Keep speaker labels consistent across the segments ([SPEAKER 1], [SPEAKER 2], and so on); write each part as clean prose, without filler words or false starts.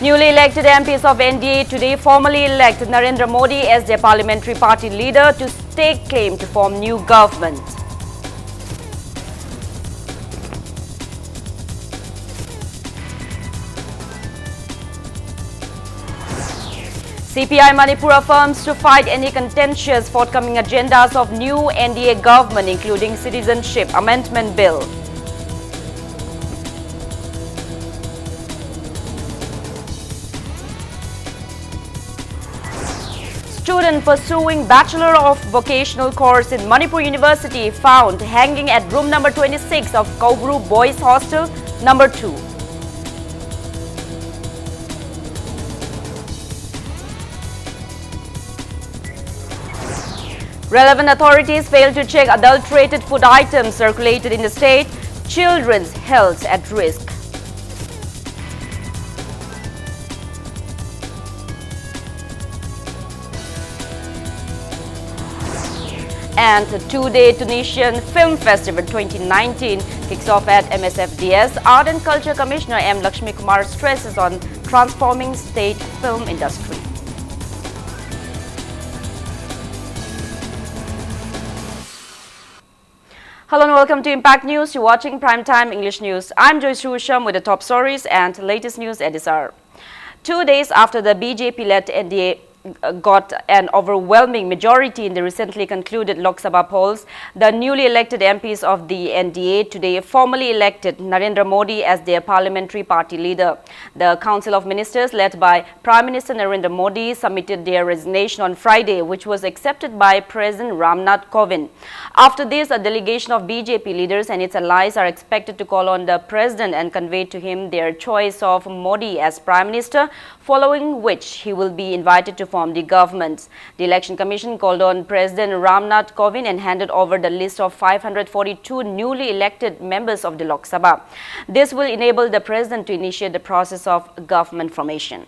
[SPEAKER 1] Newly elected MPs of NDA today formally elect Narendra Modi as their parliamentary party leader to stake claim to form new government. CPI Manipur affirms to fight any contentious forthcoming agendas of new NDA government, including citizenship amendment bill. Student pursuing Bachelor of Vocational course in Manipur University found hanging at room number 26 of Kaugru Boys Hostel number 2. Relevant authorities failed to check adulterated food items circulated in the state. Children's health at risk. And the two-day Tunisian Film Festival 2019 kicks off at MSFDS. Art and Culture Commissioner M. Lakshmi Kumar stresses on transforming state film industry. Hello and welcome to Impact News. You're watching Primetime English News. I'm Joyce Rusham with the top stories and latest news at this hour. 2 days after the BJP-led NDA got an overwhelming majority in the recently concluded Lok Sabha polls, the newly elected MPs of the NDA today formally elected Narendra Modi as their parliamentary party leader. The Council of Ministers, led by Prime Minister Narendra Modi, submitted their resignation on Friday, which was accepted by President Ramnath Kovind. After this, a delegation of BJP leaders and its allies are expected to call on the President and convey to him their choice of Modi as Prime Minister, following which he will be invited to form the government. The Election Commission called on President Ramnath Kovind and handed over the list of 542 newly elected members of the Lok Sabha. This will enable the President to initiate the process of government formation.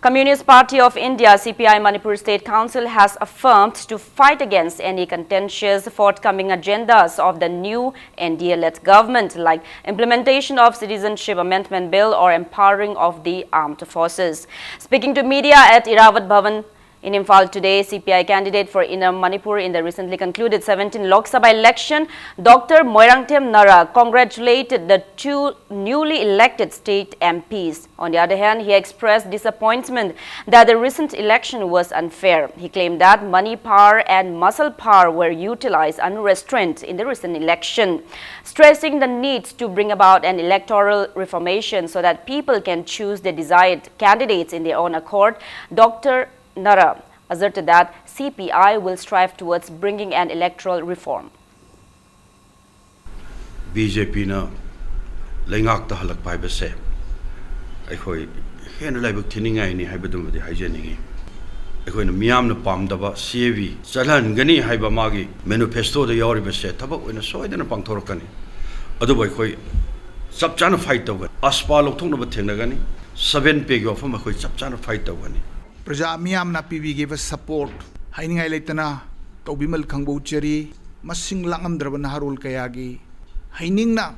[SPEAKER 1] Communist Party of India CPI Manipur State Council has affirmed to fight against any contentious forthcoming agendas of the new NDA-led government, like implementation of citizenship amendment bill or empowering of the armed forces. Speaking to media at Iravat Bhavan in Imphal today, CPI candidate for Inner Manipur in the recently concluded 17 Lok Sabha election, Dr. Moirangthem Nara, congratulated the two newly elected state MPs. On the other hand, he expressed disappointment that the recent election was unfair. He claimed that money power and muscle power were utilized unrestrained in the recent election, stressing the need to bring about an electoral reformation so that people can choose their desired candidates in their own accord. Dr. Nara asserted that CPI will strive towards bringing an electoral reform.
[SPEAKER 2] BJP na lengak ta halak pai base akhoi hen laibuk thiningai ni haibadum di haijeningi akhoi na miyam na pamdaba CV chalan gani haiba magi manifesto da yori base thabak oina soidana pangthorkani adu bai khoi chap chana fight tawga aspa lokthong na thengna gani 7 page of ma khoi chap chana fight tawgani
[SPEAKER 3] Praja miyam na PB gave us support. Hainingai leitana taubimal khangbo cheri masing langam draba naharol kayagi haining na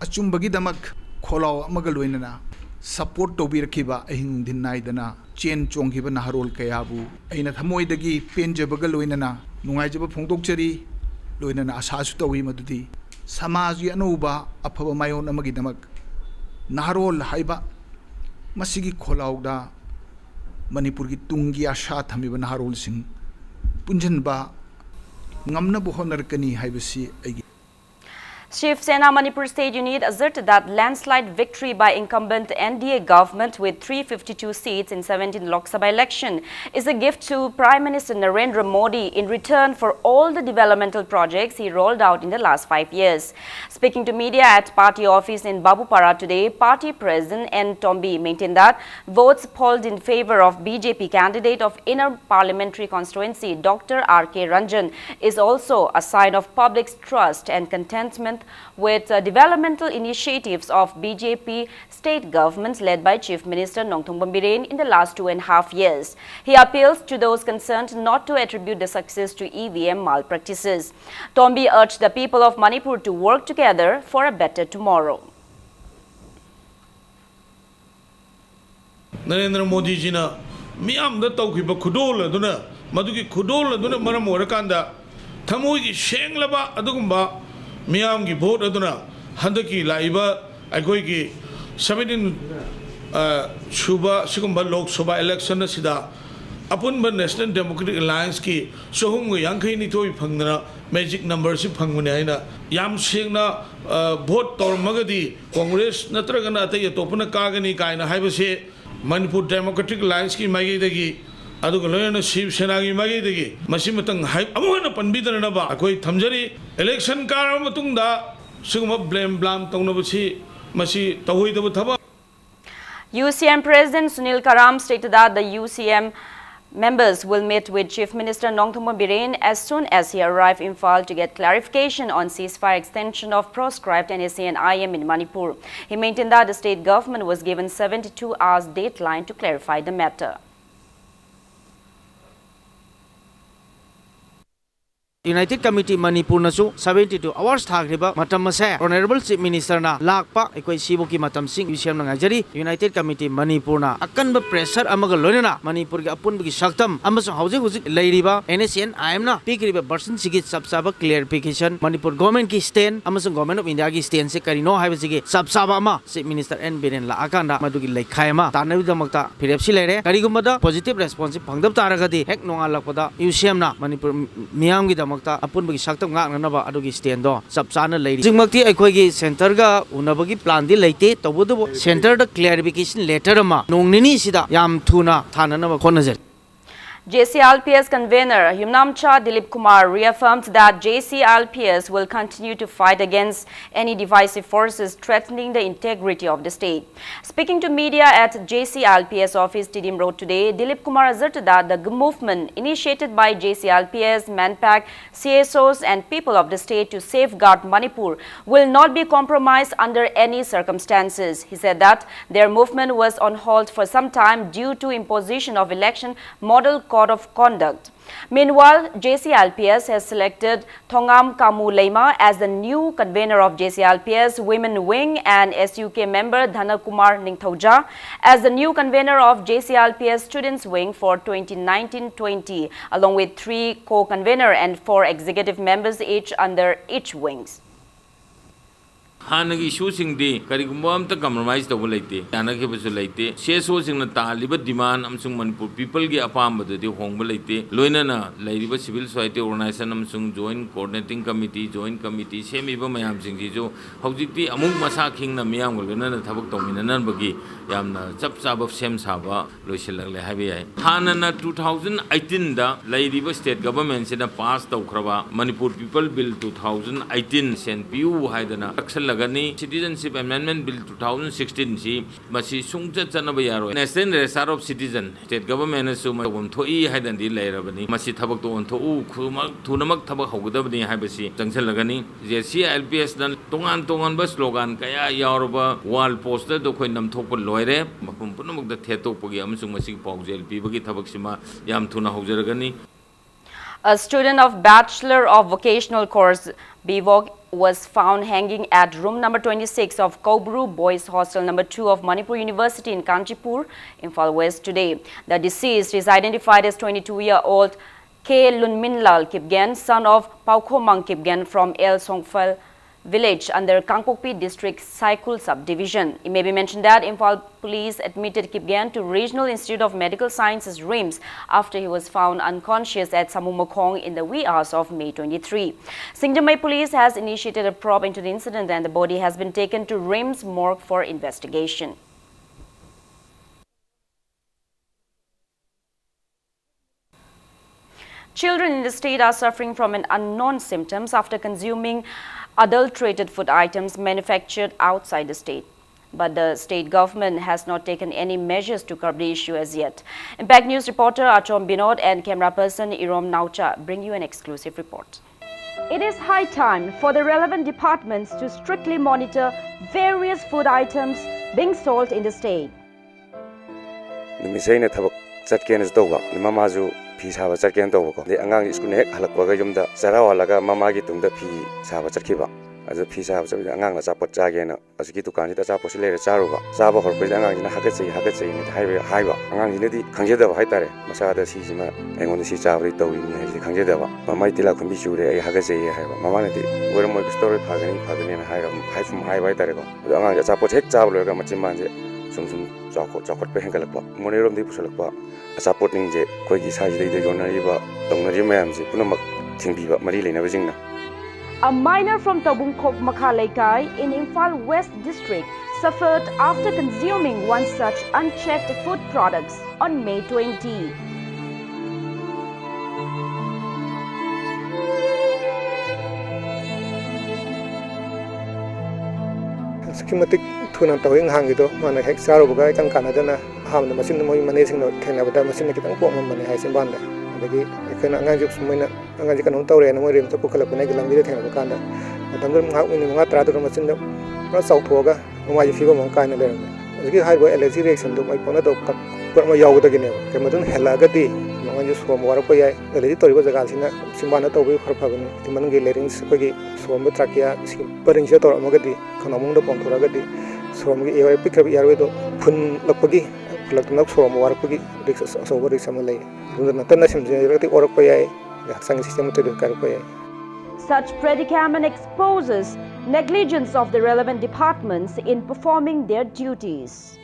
[SPEAKER 3] achumbagi damak kholaw amaga loinana support tobi rakhiba ahing dinnai dana chen chonghiba naharol kayabu aina thamoi dagi penjabaga loinana nungai jaba phongtok cheri loinana asasu tawi madudi samaj gi anuba afaba mayon amagi damak naharol haiba masigi kholawda Manipur ki tungi asha thamiba naharol sing punjanba ngamna bu honarkani haibasi agi
[SPEAKER 1] Shiv Sena Manipur State Unit asserted that landslide victory by incumbent NDA government with 352 seats in 17 Lok Sabha election is a gift to Prime Minister Narendra Modi in return for all the developmental projects he rolled out in the last 5 years. Speaking to media at party office in Babupara today, party president N. Tombi maintained that votes polled in favor of BJP candidate of Inner Parliamentary Constituency Dr. R.K. Ranjan is also a sign of public's trust and contentment strength with developmental initiatives of BJP state governments led by Chief Minister Narendra Modi in the last 2.5 years. He appeals to those concerned not to attribute the success to EVM malpractices. Tombi urged the people of Manipur to work together for a better tomorrow.
[SPEAKER 4] Narendra Modi ji na miyam da tawkhiba khudol aduna madugi khudol aduna maram orakanda thamoi gi shenglaba adugumba miyam gi vote aduna handaki laiba agoi gi 17 shuba sigumba lok sabha election sida apunba National Democratic Alliance ki sohum gi yankhai ni thoi phangna magic number si phangmune haina yam sengna vote tormagadi Congress natragana atay topuna kagani kaina haibase Manipur Democratic Alliance ki magi degi adu galoyana Shiv Sena ki magi degi masi matang hai amuhana panbidana ba akoi thamjari election kar matungda siguma blame tawna basi masi tawhoi da thaba.
[SPEAKER 1] UCM President Sunil Karam stated that the UCM members will meet with Chief Minister Narendra Modi as soon as he arrives in Imphal to get clarification on ceasefire extension of proscribed NSA and IM in Manipur. He maintained that the state government was given 72 hours deadline to clarify the matter.
[SPEAKER 5] United Committee Manipur nasu 72 hours thagriba matam mase Honorable Chief Minister na lakpa ekoi siboki matam sing UCM na ngajari United Committee Manipur na akanba pressure amaga loinana Manipur gi apunbi saktam amaso hauji leiriba NSN IM na pikriba version sigi sabsaba clarification Manipur government ki stand amaso government of India ki stand se karino haibasigi sabsaba ma Chief Minister N Biren la akanda madugi lekhaima tanabi damakta phirepsi leire karigumada positive response phangdab taragadi hek nonga lakpada UCM na Manipur miyam gi apunbagi saktam nganaba adugi stand do sabsana leiri jingmakti aikhoigi center ga unabagi plan di leite tobudu center da clarification letter ma nongnini sida yam thuna thananaba khonajari.
[SPEAKER 1] JCLPS convener Himnamcha Dilip Kumar reaffirmed that JCLPS will continue to fight against any divisive forces threatening the integrity of the state. Speaking to media at JCLPS office Tidim Road today, Dilip Kumar asserted that the movement initiated by JCLPS, Manpack, CSOs and people of the state to safeguard Manipur will not be compromised under any circumstances. He said that their movement was on hold for some time due to imposition of election model code of conduct. Meanwhile, JCLPS has selected Thongam Kamu Leima as the new convener of JCLPS Women Wing and SUK member Dhana Kumar Ningthauja as the new convener of JCLPS Students Wing for 2019-20, along with 3 co-convener and 4 executive members each under each wings.
[SPEAKER 6] हानगी इशू सिंगदी करिगुम्बा अमता compromise तब लेते यानके बसु लेते सेसो सिंगना तालिब डिमांड अमसुंग मनपुर पीपल की अपामबददि होंगब लेते लोइनाना लैरिबा सिविल सोसाइटी ऑर्गेनाइजेशन अमसुंग joint coordinating committee joint committee सेमिबा मयाम सिंगजी जो हौजिकती अमुक मसा खिंगना मियाम लोइनाना थबक तौमिननबगी यामना चप चाब सेम साबा लोइसिलगले हाबे याय हानना 2018 दा लैरिबा स्टेट गवर्नमेंट सेना पास तौखरबा मणिपुर पीपल बिल 2018 सेनपीयू हाइदना Citizenship Amendment Bill 2016 si masi sungcha chanaba yaro National Register of Citizen state government su ma wom thoi haidan di lairabani masi thabak to on tho u khumak thunamak thabak hogudabani haibasi jangchal lagani JCLPS dan tongan ba slogan kaya yaroba wall poster do khoi nam thokpa loire mapum punamak da thetokpagi amsung masi paujel pibagi thabak sima yam thuna hogjaragani.
[SPEAKER 1] A student of Bachelor of Vocational Course BVOC was found hanging at room number 26 of Kobru Boys Hostel number 2 of Manipur University in Kanchipur, Imphal West today. The deceased is identified as 22-year-old K. Lunminlal Kipgen, son of Paukhomang Kipgen from El Songphal village under Kangpokpi district Saikul subdivision. It may be mentioned that Imphal police admitted Kipgen to Regional Institute of Medical Sciences RIMS after he was found unconscious at Samumokong in the wee hours of May 23. Singdamai police has initiated a probe into the incident and the body has been taken to RIMS morgue for investigation. Children in the state are suffering from an unknown symptoms after consuming adulterated food items manufactured outside the state. But the state government has not taken any measures to curb the issue as yet. Impact News reporter Achom Binod and camera person Irom Naucha bring you an exclusive report. It is high time for the relevant departments to strictly monitor various food items being sold in the state.
[SPEAKER 7] Numisay na tabak chatken is doba, ni mamazu pi saba chatken doba ko. Di angang school nek halakwaga yumda sarawalaga mamagi tungda pi saba chatkiba. As a piece of angang na sapot jagena, as you can get a sapos later charuba. Saba or put angang in a haggetsy in the highway highway. Angang in the Kanjeda Haitare, Masada Sisima, and when the Sisavri told me the Kanjeda, Mamitila can be sure a haggetsy, Mamanity, where more story Pagani and high from highway Tarego. The Angang Sapot Heck Javler, Machimanje, some chocolate pehengalapa, Monirum de Pusalapa, a supporting jet, Quaggy Saji de Yonariba, Donajimams, Punamak, Timbiba, Marilina Vizina.
[SPEAKER 1] A miner from Tabungkop Makalaikai in Imphal West District suffered after consuming one such unchecked food products on May 20.
[SPEAKER 8] Schematic tuna towing hangito, mana hexaro bugai tang Canada, ham the machine mo managing no can have the machine kitang pong money has in banda. Lagi ikan angan jok semuanya angan jika nonton orang nama rim tu pukul lepas naik dalam video tengah berkanda. Macam tu mengaku ini mengat teratur macam tu, kalau sauh tuaga, memang jadi figure mengkai ni lagi. Jadi hal buat allergy reaction tu, macam mana tu perma jauh tu gini. Kemudian tu hela gadi, mengan jadi suam warak payah. Allergy tu juga jaga sini, simbana tu boleh perpaduan. Timan gini larynx pergi suam betrakia, pering saya tu orang gadi, kerana mungkin tu pangtura gadi, suam gini air pikir air itu pun lepagi. Nak suam warak pergi, riksa sober riksa malai.
[SPEAKER 1] Such predicament exposes negligence of the relevant departments in performing their duties.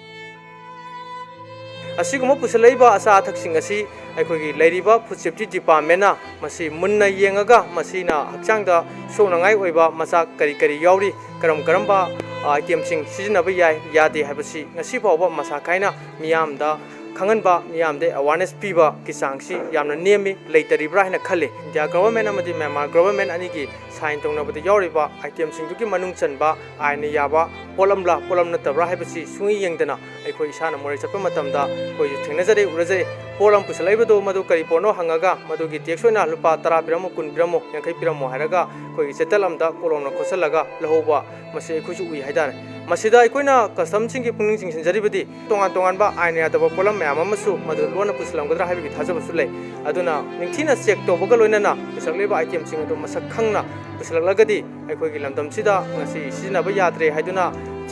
[SPEAKER 9] Asiguma pusalaiba asa athak asi aikogi lairiba food safety department na masi munna yengaga masina hakchangda sonangai oiba masa kari yauri karamba item sing sizinaba yai yade habasi ngasi fawba masa kaina miyamda Kanganba Niamde awareness piba kisangsi yamna nemi leitaribra hina khale India government amadi Myanmar government anigi sign tongnabada yawriba item singduki manung chanba aina yaba polamla polamna tabra haibasi sungi yengdana aikoi isana mori chappa matamda koi thengnajare urajare polam pusalaibodo madu kari porno hangaga madugi teksoina lupa 10 piramo 10 piramo 50 piramo haraga koi settalamda kolomna khosalaga lahoba mase khuju ui haidar masida aikoina custom singi pungning sing jaribadi tongan ba aina yadaba polam मैम मधु लोन पुसलमगद्रा है थाजबसु ले अदुना निंगथिना check तोबगा लोइनना पुसललेबा item सिंग अदु मसक खंगना पुसलगदी अखोगी लमदम सिदा ngasi सिजनबा यात्रे हाइदुना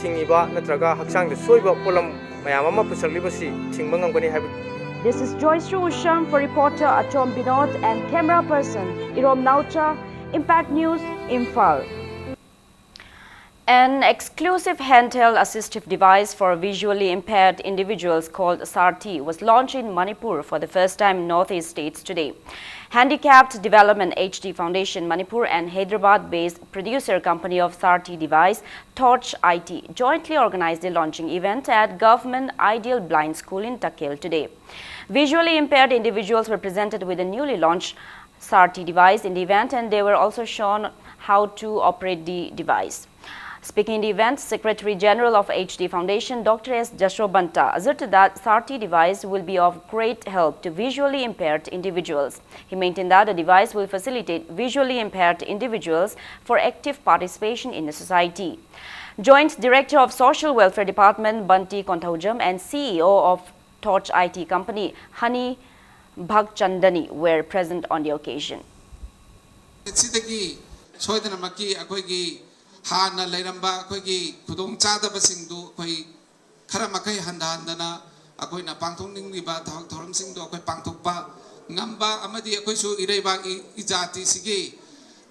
[SPEAKER 9] थिंगिबा नत्रगा हक्सांग दे सोइबा पोलम मैम पुसललिबसी थिंगबा ngangबनी है.
[SPEAKER 1] This is Joyce Usham for reporter Atom Binod and camera person Irom Naucha, Impact News, Imphal. An exclusive handheld assistive device for visually impaired individuals called Sarty was launched in Manipur for the first time in Northeast states today. Handicapped Development HD Foundation Manipur and Hyderabad-based producer company of Sarty device, Torch IT, jointly organized the launching event at Government Ideal Blind School in Takil today. Visually impaired individuals were presented with a newly launched Sarty device in the event, and they were also shown how to operate the device. Speaking in the event, Secretary General of HD Foundation, Dr. S. Jashrobanta, asserted that Sarty device will be of great help to visually impaired individuals. He maintained that the device will facilitate visually impaired individuals for active participation in the society. Joint Director of Social Welfare Department, Banti Kontaujam, and CEO of Torch IT company, Hani Bhagchandani, were present on the occasion.
[SPEAKER 10] Hana Leramba, Kogi, Kudong Chada Basingdu, Koi Karamakai Handana, Akoina Pantong Riba, Toram Singdo, Koi Pantopa, Namba, Amadi Akosu, Ireba, Izati Sigi,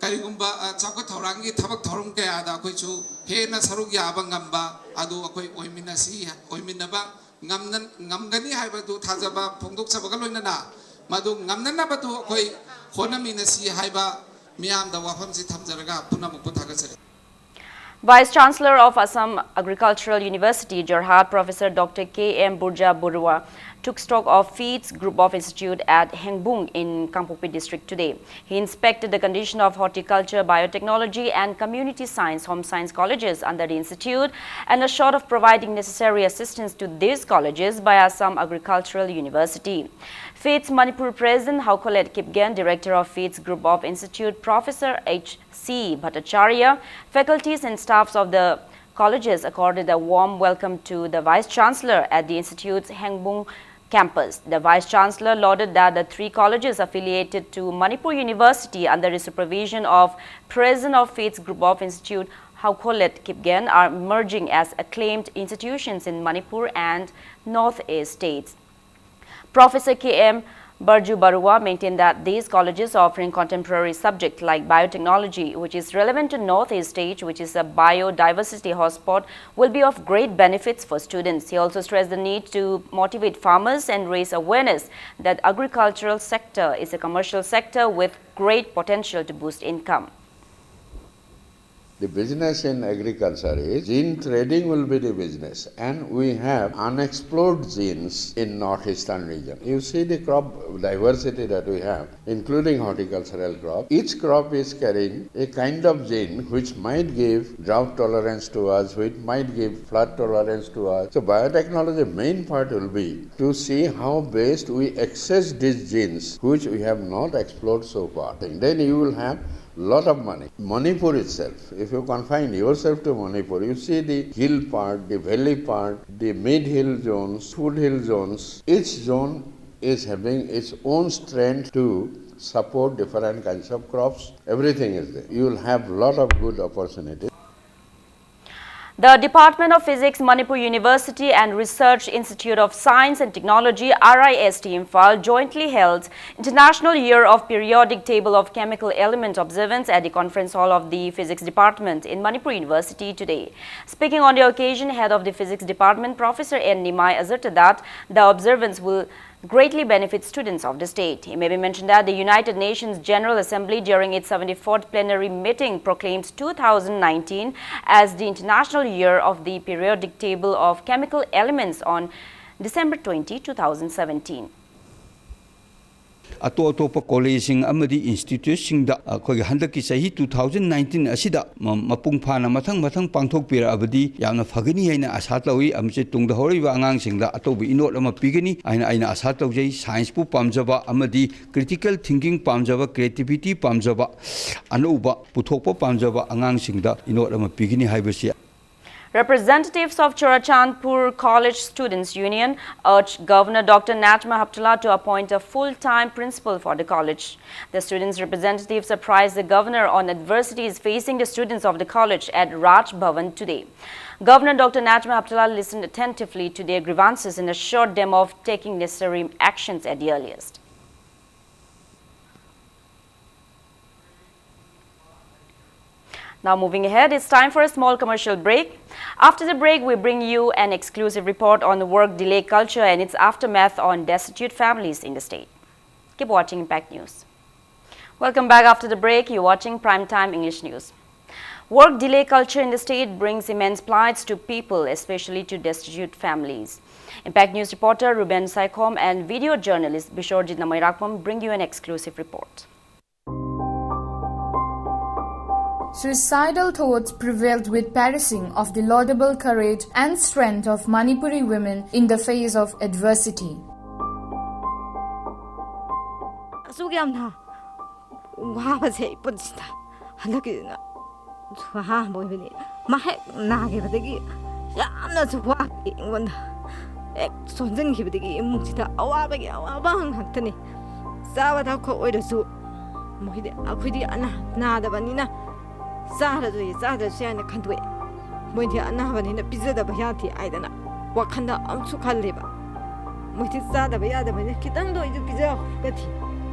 [SPEAKER 10] Karigumba, Chakatorangi, Tabak Torum Kayada, Koichu, Hena Sarugia Bangamba, Adu Akoi Oiminasi, Oiminaba, Namgani Haibatu, Tazaba, Pongok Sabagaluna, Madu Namnana Batu, Koi, Honaminasi, Haiba, Miam, the Wapamsi Tamzaraga, Punamuputakasari.
[SPEAKER 1] Vice Chancellor of Assam Agricultural University, Jorhat, Professor Dr. K.M. Burja Burua, took stock of Feeds Group of Institute at Hengbung in Kangpokpi district today. He inspected the condition of horticulture, biotechnology and community science, home science colleges under the institute and assured of providing necessary assistance to these colleges by Assam Agricultural University. Feeds Manipur President Haukolet Kipgen, Director of Feeds Group of Institute, Professor H.C. Bhattacharya, faculties and staffs of the colleges accorded a warm welcome to the Vice-Chancellor at the Institute's Hengbung campus. The Vice-Chancellor lauded that the three colleges affiliated to Manipur University under the supervision of President of Feeds Group of Institute Haukolet Kipgen are emerging as acclaimed institutions in Manipur and Northeast states. Professor K.M. Barju Barua maintained that these colleges offering contemporary subjects like biotechnology, which is relevant to Northeast state, which is a biodiversity hotspot, will be of great benefits for students. He also stressed the need to motivate farmers and raise awareness that agricultural sector is a commercial sector with great potential to boost income.
[SPEAKER 11] The business in agriculture is gene trading will be the business, and we have unexplored genes in northeastern region. You see the crop diversity that we have, including horticultural crop. Each crop is carrying a kind of gene which might give drought tolerance to us, which might give flood tolerance to us. So biotechnology main part will be to see how best we access these genes which we have not explored so far. And then you will have lot of money. Manipur itself, if you confine yourself to Manipur, you see the hill part, the valley part, the mid-hill zones, foot-hill zones. Each zone is having its own strength to support different kinds of crops. Everything is there. You will have lot of good opportunities.
[SPEAKER 1] The Department of Physics, Manipur University and Research Institute of Science and Technology, RIST Imphal, jointly held International Year of Periodic Table of Chemical Element Observance at the Conference Hall of the Physics Department in Manipur University today. Speaking on the occasion, Head of the Physics Department, Professor N. Nimai, asserted that the observance will greatly benefit students of the state. It may be mentioned that the United Nations General Assembly during its 74th plenary meeting proclaimed 2019 as the International Year of the Periodic Table of Chemical Elements on December 20, 2017.
[SPEAKER 12] Atop college amadi institution da khoi handaki sahi 2019 asida mapung phana mathang pangthok pira abadi yamna phagani haina asa tlawi amche tungda horiba angang singda atobi inot ama pigani aina asa tawjai science pu pamjaba amadi critical thinking pamjaba creativity pamjaba anuba puthokpa pamjaba angang singda inot ama pigani haibasi.
[SPEAKER 1] Representatives of Chorachandpur College Students Union urged Governor Dr. Narendra Modi to appoint a full-time principal for the college. The students' representatives apprised the governor on adversities facing the students of the college at Raj Bhavan today. Governor Dr. Narendra Modi listened attentively to their grievances and assured them of taking necessary actions at the earliest. Now moving ahead, it's time for a small commercial break. After the break, we bring you an exclusive report on the work delay culture and its aftermath on destitute families in the state. Keep watching Impact News. Welcome back after the break. You're watching Primetime English News. Work delay culture in the state brings immense plights to people, especially to destitute families. Impact News reporter Ruben Saikom and video journalist Bishorjit Namairakpam bring you an exclusive report.
[SPEAKER 13] Suicidal thoughts prevailed with perishing of the laudable courage and strength of Manipuri women in the face of adversity.
[SPEAKER 14] Zahra Shana can't wait. When you are now in a pizza of Hayati, I don't know. What kind of Amsukaliba? With his Sada Bayada, when you can't do it, pizza, Betty.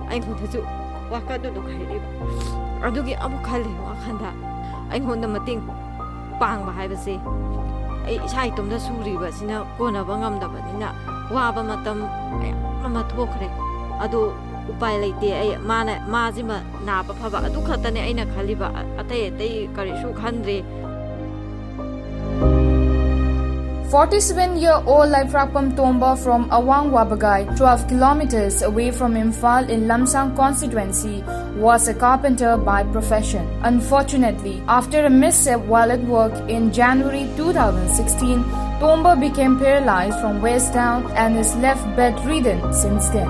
[SPEAKER 14] I'm going to do what I do. I do get Abukali, Wakanda. I'm going to Mating Bang behind the sea. A child on the Suri was in a corner of Bangam, Waba Matam, Mamatokre. I do. Upay late mana mazima na pa phaba adu khatane aina khaliba atay kari su khandre.
[SPEAKER 13] 47-year-old Laiprakpam Tomba from Awang Wabagai, 12 kilometers away from Imphal in Lamsang constituency, was a carpenter by profession. Unfortunately, after a mishap while at work in January 2016, Tomba became paralyzed from waist down and is left bedridden since then.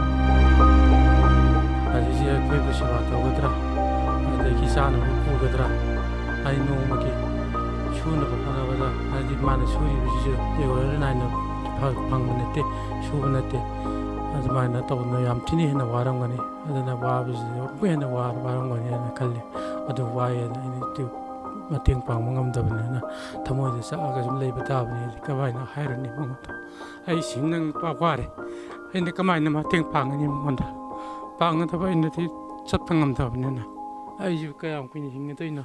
[SPEAKER 15] Mateng pang mangam dabne na thamoi de sa aga jum lei bata bne kabai na hairani mangam ai singnang pa kware inde kamai na mateng pang ni monda pang na ba inde ti chat pangam dabne na ai ju kayam kuin hing to ina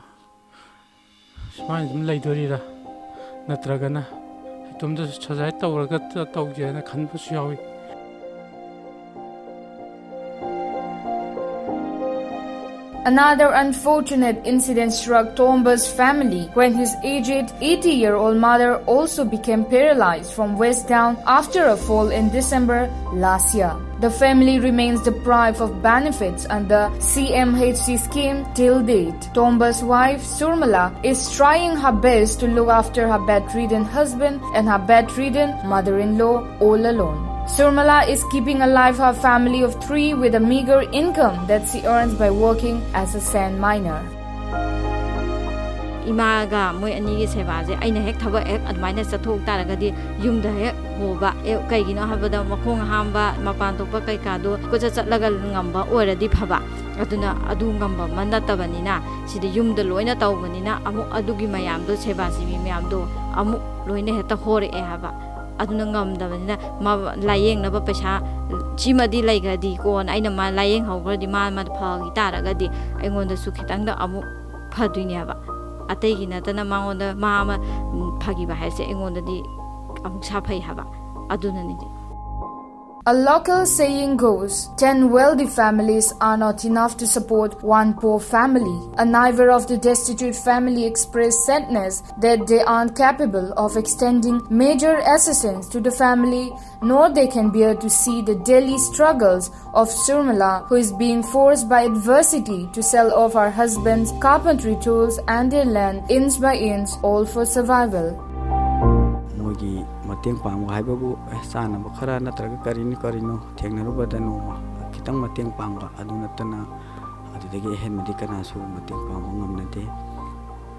[SPEAKER 15] smai jum lei dori ra natraga na tum da chajai tawraga tawje na khan bu yawi.
[SPEAKER 13] Another unfortunate incident struck Tomba's family when his aged 80-year-old mother also became paralyzed from waist down after a fall in December last year. The family remains deprived of benefits under CMHC scheme till date. Tomba's wife, Surmala, is trying her best to look after her bedridden husband and her bedridden mother-in-law all alone. Surmala is keeping alive her family of 3 with a meager income that she earns by working as a sand miner.
[SPEAKER 16] Imaga moi ani gi seba je aina hek thaba ek admaina chathok taragadi yumda hek hoba kaigino habada makhong hamba mapan topa kai ka do ko chatlaga ngamba oradi phaba aduna adu ngamba manatabanina sidi yumda loina tawbanina amu adugi mayam do seba sibi mayam do amu loina heta hore e haba aduna ngamdabanina ma layeng na ba pesa chimadi laigadi ko aina ma layeng hogradi ma phagi taragadi aingonda su khitang da amu phaduini haba ategi na tana mangonda mama phagi ba haise engonda di amuk sa phai haba aduna ni.
[SPEAKER 13] A local saying goes, 10 wealthy families are not enough to support one poor family. A neighbor of the destitute family expressed sadness that they aren't capable of extending major assistance to the family, nor they can bear to see the daily struggles of Surmala, who is being forced by adversity to sell off her husband's carpentry tools and their land inch by inch, all for survival.
[SPEAKER 17] Mateng pang hai babu sana bakara natraga karino thengnaruba no kitang mateng panga aduna tana adudagi hen medikana su mateng pang ngamnate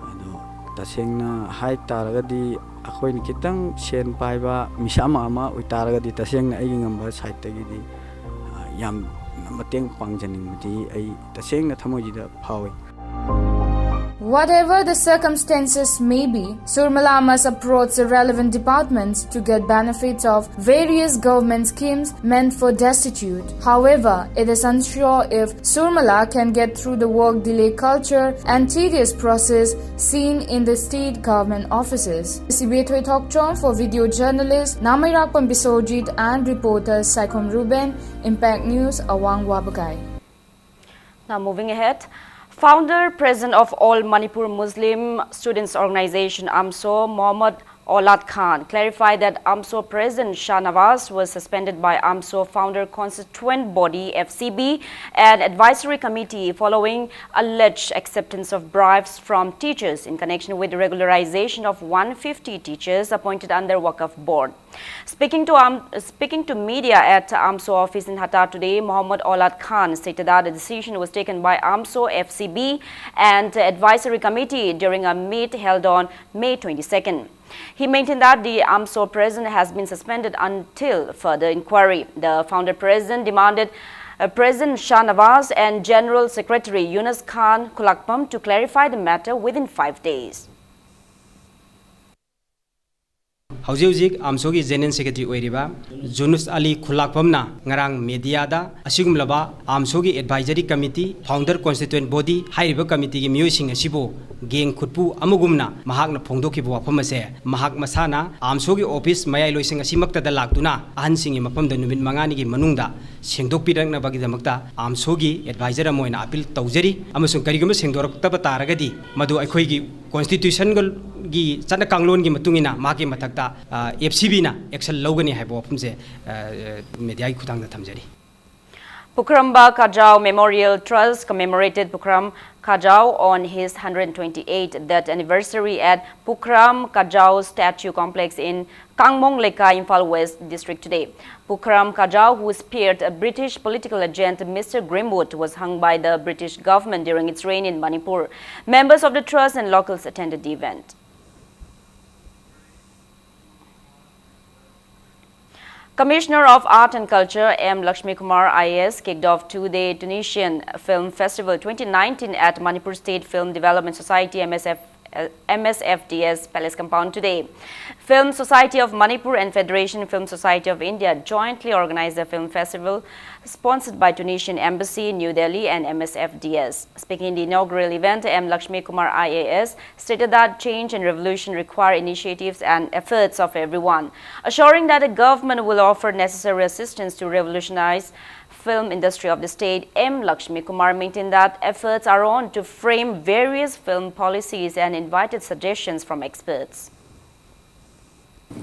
[SPEAKER 17] ado tasengna hai taragadi akhoi ni kitang sen paiba misama ama uitaragadi tasengna ai ngamba site tagi di yam mateng pang janing mati ai tasengna thamoji da phawi.
[SPEAKER 13] Whatever the circumstances may be, Surmala must approach the relevant departments to get benefits of various government schemes meant for destitute. However, it is unsure if Surmala can get through the work delay culture and tedious process seen in the state government offices. Sibetwe Tokchon for video journalist Namairakpam Bisojit and reporter Saikom Ruben, Impact News, Awang Wabagai.
[SPEAKER 1] Now moving ahead. Founder, President of All Manipur Muslim Students Organization, AMSO, Mohammad Aulad Khan, clarified that AMSO President Shah Nawaz was suspended by AMSO Founder Constituent Body, FCB, and Advisory Committee following alleged acceptance of bribes from teachers in connection with the regularization of 150 teachers appointed under Waqf Board. Speaking to media at AMSO office in Hatta today, Mohammad Aulad Khan stated that the decision was taken by AMSO, FCB and Advisory Committee during a meet held on May 22nd. He maintained that the AMSO president has been suspended until further inquiry. The founder president demanded President Shah Nawaz and General Secretary Yunus Khan Kulakpam to clarify the matter within 5 days.
[SPEAKER 18] Hauzik AMSO ki General Secretary oiriba Yunus Ali Kulakpamna ngarang media da asigumlaba AMSO ki Advisory Committee Founder Constituent Body hairiba committee ki miyosing asibo geng khutpu amugumna mahakna phongdoki bo wafamase mahak masana AMSO ki office mayai loising asimakta da laktuna ahansingi mafamda numit mangani ki manungda sengdokpirangna bagidamakta AMSO ki advisor amoina appeal tawjari amasung kariguma sengdoraktaba taragadi madu aikhoi ki constitution gi chana kanglon gi matungina ma gi mathakta FCB na action logani haibo phumse media gi khutang da thamjari.
[SPEAKER 1] Bokram Kakao Memorial Trust commemorated Bokram Kakao on his 128th death anniversary at Bokram Kakao Statue Complex in Kangmong Leka, Imphal West District today. Bokram Kakao, who speared a British political agent, Mr. Grimwood, was hung by the British government during its reign in Manipur. Members of the trust and locals attended the event. Commissioner of Art and Culture M. Lakshmi Kumar IAS kicked off two-day Tunisian Film Festival 2019 at Manipur State Film Development Society MSFDS Palace Compound today. Film Society of Manipur and Federation Film Society of India jointly organized the film festival sponsored by Tunisian Embassy, New Delhi and MSFDS. Speaking in the inaugural event, M. Lakshmi Kumar IAS stated that change and revolution require initiatives and efforts of everyone, assuring that the government will offer necessary assistance to revolutionize film industry of the state. M. Lakshmi Kumar maintained that efforts are on to frame various film policies and invited suggestions from experts.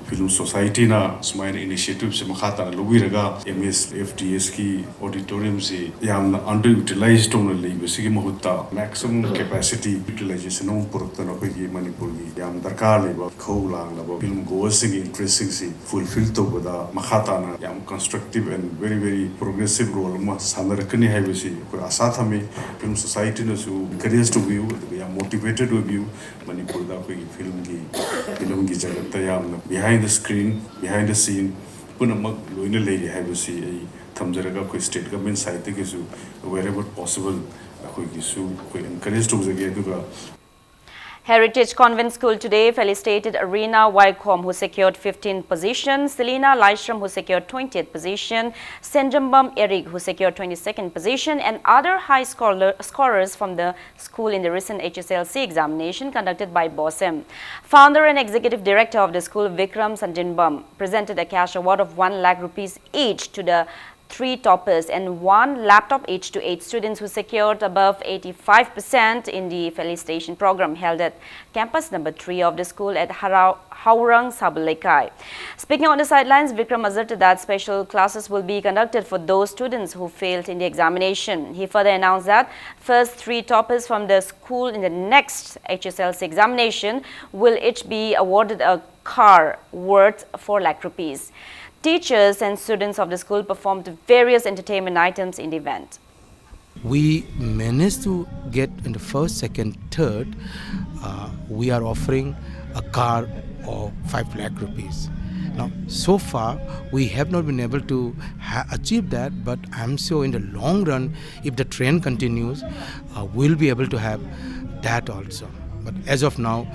[SPEAKER 19] Film Society na smain initiative se makhata lobiraga MSFDS ki auditorium se yamna underutilized tong le besigi mahutta maximum capacity utilization on purta na pegi Manipur gi yam darkar le ba khowlang la ba film goers se interesting se fulfill to bada makhata na yam constructive and very progressive role ma samarakani hai besi ko asa thame Film Society na su encourage to view yam motivated to view Manipur da pegi film gi jagat ta yam behind the screen, behind the scene, punamak loina lady habisi a thamjaraga ko state government side ke su wherever possible ko gisu ko encourage to the
[SPEAKER 1] Heritage Convent School today felicitated Arena Wycombe, who secured 15th position, Selina Lystrom, who secured 20th position, Senjambam Eric, who secured 22nd position, and other high scorers from the school in the recent HSLC examination conducted by BOSM. Founder and Executive Director of the school, Vikram Sanjinbam, presented a cash award of 1 lakh rupees each to the 3 toppers and 1 laptop each to 8 students who secured above 85% in the felicitation program held at campus number 3 of the school at Haurang Sabalekai. Speaking on the sidelines, Vikram asserted that special classes will be conducted for those students who failed in the examination. He further announced that first 3 toppers from the school in the next HSLC examination will each be awarded a car worth 4 lakh rupees. Teachers and students of the school performed various entertainment items in the event.
[SPEAKER 20] We managed to get in the first, second, third. We are offering a car of 5 lakh rupees. Now, so far, we have not been able to achieve that, but AMSO in the long run, if the trend continues, we'll be able to have that also. But as of now,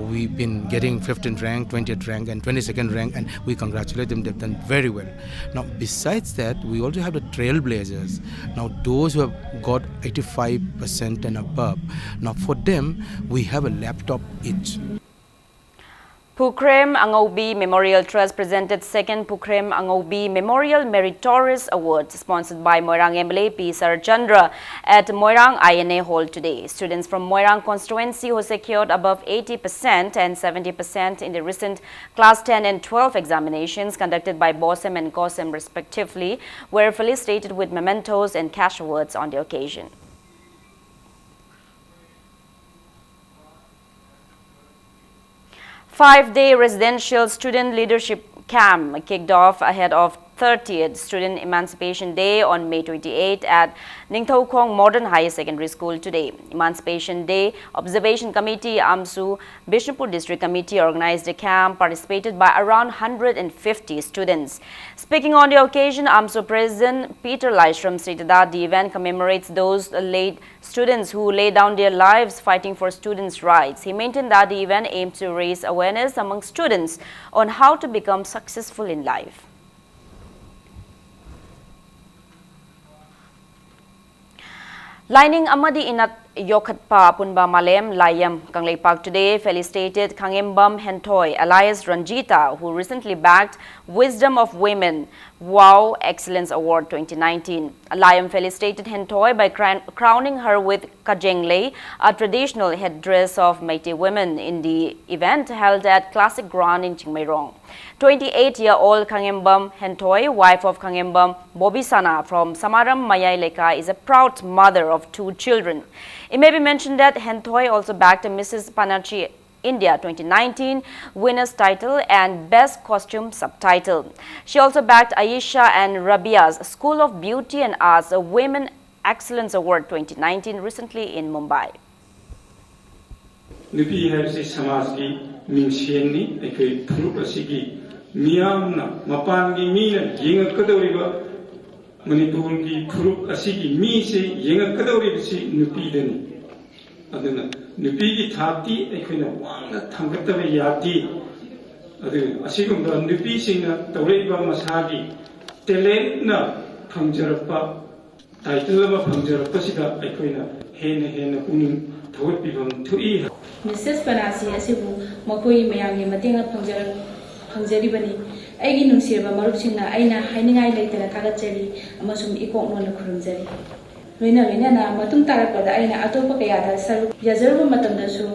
[SPEAKER 20] we've been getting 15th rank, 20th rank and 22nd rank, and we congratulate them. They've done very well. Now, besides that, we also have the trailblazers. Now, those who have got 85% and above, now for them, we have a laptop each.
[SPEAKER 1] Bokram Kakao Memorial Trust presented second Bokram Kakao Memorial Meritorious Award sponsored by Moirang MLA P. Sarchandra at Moirang INA Hall today. Students from Moirang constituency who secured above 80% and 70% in the recent Class 10 and 12 examinations conducted by BOSM and COSM respectively were felicitated with mementos and cash awards on the occasion. Five-day residential student leadership camp kicked off ahead of 30th Student Emancipation Day on May 28 at Ningthau Modern Higher Secondary School today. Emancipation Day Observation Committee, AMSO, Bishnupur District Committee organized the camp, participated by around 150 students. Speaking on the occasion, AMSO President Peter Lystrom stated that the event commemorates those late students who laid down their lives fighting for students' rights. He maintained that the event aimed to raise awareness among students on how to become successful in life. Lining amadi Yokhatpa Punba Malem Layam Kangleipak today felicitated Kangembam Hentoi alias Ranjita, who recently bagged Wisdom of Women Wow Excellence Award 2019. Layam felicitated Hentoi by crowning her with Kajenglei, a traditional headdress of Meitei women, in the event held at Classic Ground in Chingmairong. 28-year-old Kangembam Hentoi, wife of Kangembam Bobisana from Samaram Mayai Leka, is a proud mother of 2 children. It may be mentioned that Hentoi also backed Mrs. Panachi India 2019 winner's title and Best Costume subtitle. She also backed Ayesha and Rabia's School of Beauty and Arts Women Excellence Award 2019 recently in Mumbai.
[SPEAKER 15] Nupi habsi samaj ki mingsienni ekoi group asigi miyamna mapangi mina yengakadoriba Manipur ki group asigi mi se yengakadoriba si nupi deni aduna nupi ki thati ekoina wangna thangataba yati adu asigumba nupi singna tawreiba masagi talent na phangjarappa title ba phangjarappa sida ekoina hena puning thawatpibam thui
[SPEAKER 21] Mrs. Panasi asibu makoi mayamgi matenga phangjaribani aigi nungsirba marupsingna aina hainingai leitana thagachari amasum ikoknona khurumjari loina na matung tarapada aina atopa kayada saru yajarba matamdasu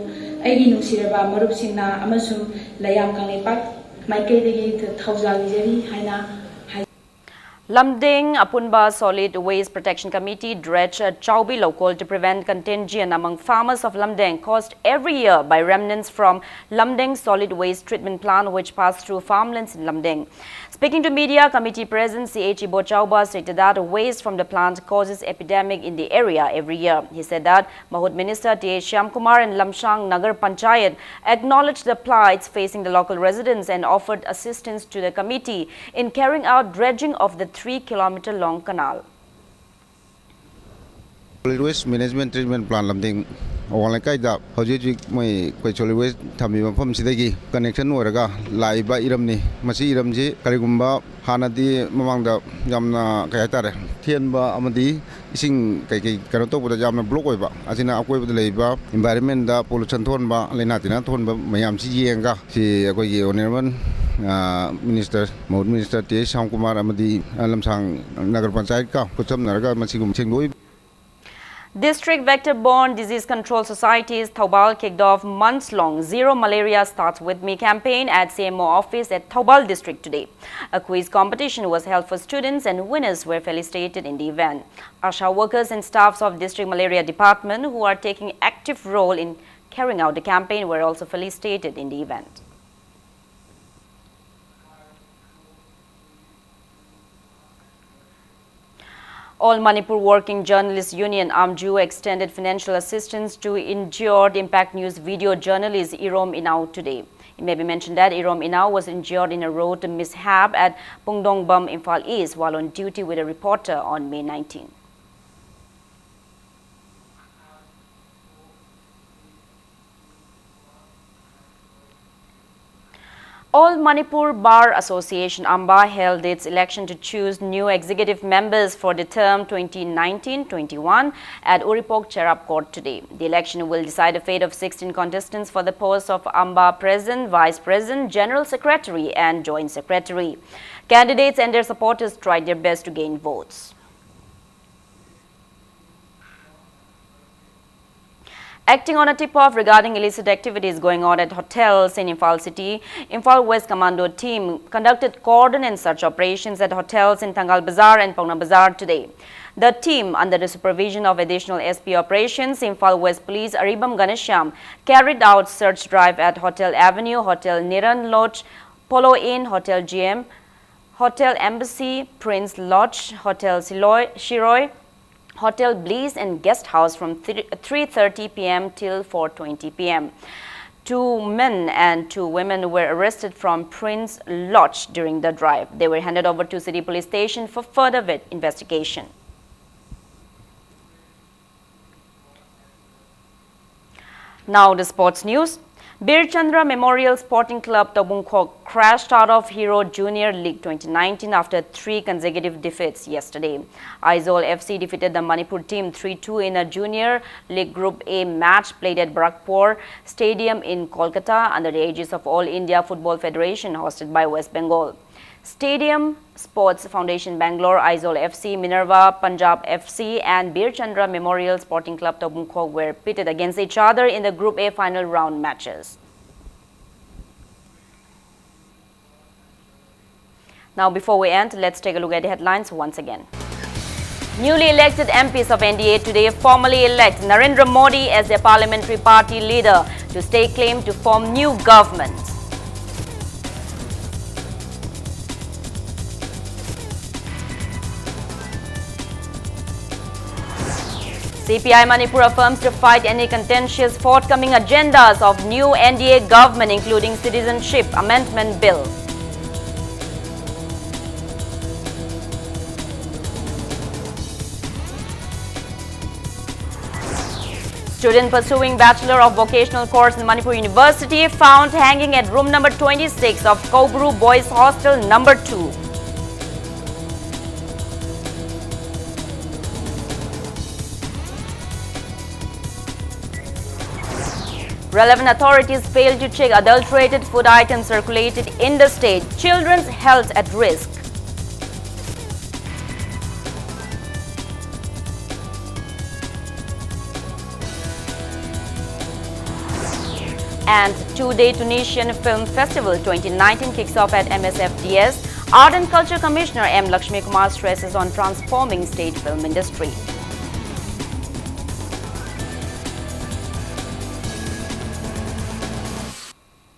[SPEAKER 21] aigi nungsirba marupsingna amasum layam kangleipak maikaidagi thaujalijari haina
[SPEAKER 1] Lamding Apunba Solid Waste Protection Committee dredged Chaubi local to prevent contagion among farmers of Lamding caused every year by remnants from Lamding solid waste treatment plant which passed through farmlands in Lamding. Speaking to media, committee president C.H. Bochauba stated that waste from the plant causes epidemic in the area every year. He said that Mahud Minister T.H. Shyamkumar and Lamshang Nagar Panchayat acknowledged the plights facing the local residents and offered assistance to the committee in carrying out dredging of the 3-kilometer-long canal.
[SPEAKER 22] Solid waste management treatment plant Lamding awang kai da hoji mai koi solid waste thami mafam sidagi connection oraga laiba iramni masi iramji karigumba hanadi mamangda jamna kai tare thienba amadi ising kai kano to buda jamna block oiba asina akoi buda leiba environment da pollution thonba lena tina thonba mayam si yenga si akoi gi honorable Minister Mahud Minister T. Shyamkumar amadi Lamsang Nagar Panchayat ka kucham naraga masigum chengdoi.
[SPEAKER 1] District Vector-Borne Disease Control Society's Thoubal kicked off months-long Zero Malaria Starts With Me campaign at CMO office at Thoubal district today. A quiz competition was held for students and winners were felicitated in the event. ASHA workers and staffs of District Malaria Department who are taking active role in carrying out the campaign were also felicitated in the event. All Manipur Working Journalists Union AMJU extended financial assistance to injured Impact News video journalist Irom Inau today. It may be mentioned that Irom Inau was injured in a road mishap at Pungdongbam, Imphal East while on duty with a reporter on May 19. All Manipur Bar Association AMBA held its election to choose new executive members for the term 2019-21 at Uripok Cherap Court today. The election will decide the fate of 16 contestants for the posts of AMBA President, Vice President, General Secretary and Joint Secretary. Candidates and their supporters tried their best to gain votes. Acting on a tip-off regarding illicit activities going on at hotels in Imphal City, Imphal West Commando team conducted cordon and search operations at hotels in Tangal Bazaar and Pauna Bazaar today. The team, under the supervision of additional SP operations, Imphal West Police Aribam Ganesham, carried out search drive at Hotel Avenue, Hotel Niran Lodge, Polo Inn, Hotel GM, Hotel Embassy, Prince Lodge, Hotel Shiroi, Hotel Bliss and Guest House from 3:30 p.m. till 4:20 p.m. 2 men and 2 women were arrested from Prince Lodge during the drive. They were handed over to City Police Station for further investigation. Now the sports news. Bir Chandra Memorial Sporting Club Tabungkhok crashed out of Hero Junior League 2019 after 3 consecutive defeats yesterday. Aizawl FC defeated the Manipur team 3-2 in a Junior League Group A match played at Barakpur Stadium in Kolkata under the aegis of All India Football Federation hosted by West Bengal. Stadium Sports Foundation Bangalore, Aizawl FC, Minerva Punjab FC and Bir Chandra Memorial Sporting Club Tabungkhok were pitted against each other in the Group A final round matches. Now before we end, let's take a look at the headlines once again. Newly elected MPs of NDA today formally elect Narendra Modi as their parliamentary party leader to stake claim to form new government. CPI Manipur affirms to fight any contentious forthcoming agendas of new NDA government, including Citizenship Amendment Bill. Student pursuing Bachelor of Vocational course in Manipur University found hanging at room number 26 of Kogru Boys Hostel number 2. Relevant authorities failed to check adulterated food items circulated in the state. Children's health at risk. And two-day Tunisian Film Festival 2019 kicks off at MSFDS. Art and Culture Commissioner M. Lakshmi Kumar stresses on transforming state film industry.